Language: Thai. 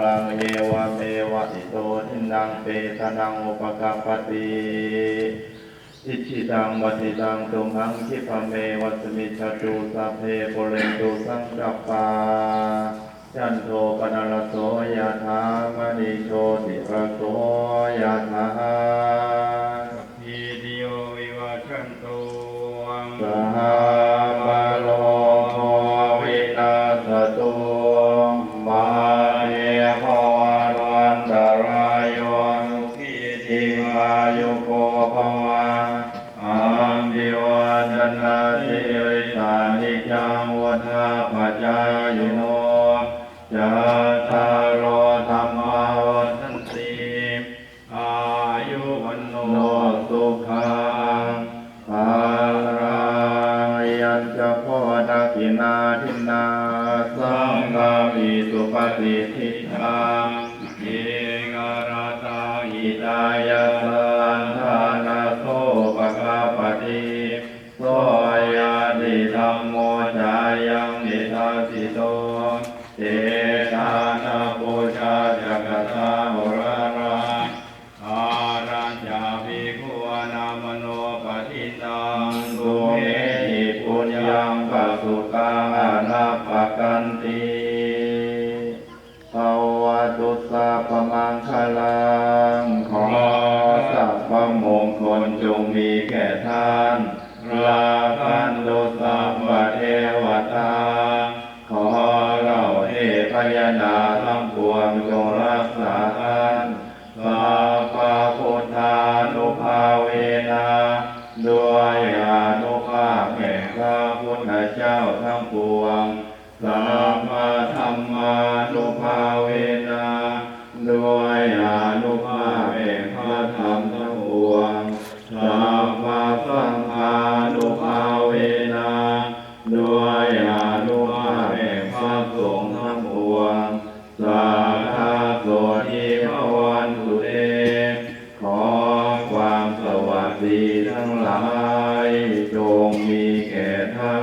ลังเยวะเมวะอิโตทินังเปตานังอุปกัปปติอิจิตังวัติตังตุมหังคิปะเมวัสมิจฉตุสัพเพปุเรนตุสังกัปปาจันโทปนรสโสยถามณิโชติระโสยถาทีเดียววิวัชันตุสหบาโลโควินาศตุมาเยภวันวันตรายโยขีทิมายุโกภวะอาภิวัตนาสิริสานิจังวัฏาปัจจายโนจัตตารโอธรรมาวัฏันติอายุวันโนโนสุขังภาลังยัญจะโพธิกินาทินาสังฆามิสุปฏิทิฏฐาเยกราตาหิอิตายะสันทานาโสปะกาปฏิโสยาติธัมโมจายังนิทัสสิโตเตชานาปุชาจักตาหุราราอารัญญาภิกขุนามโนปฏิตังสุเมหิปุญญังปะสุกังอนัปปกันติภาวะตุสัพพมังคลังขอสัพพมงคลจงมีแก่ท่านราคันตุสัพพเทวตาขอเราเทพยดาทั้งปวงจงรักษาท่านสัพพพุทธานุภาเวนะด้วยอานุภาพแห่งพระพุทธเจ้าทั้งปวงสัพพธรรมานุภาเวนะด้วยอานุภาพแห่งพระธรรมทั้งปวงสัพพสังฆานุภาเวนะด้วยอานุภาพแห่งพระสงฆ์ทั้งปวงสัทธาโสทิภวันตุเตขอความสวัสดีทั้งหลายจงมีแก่ท่าน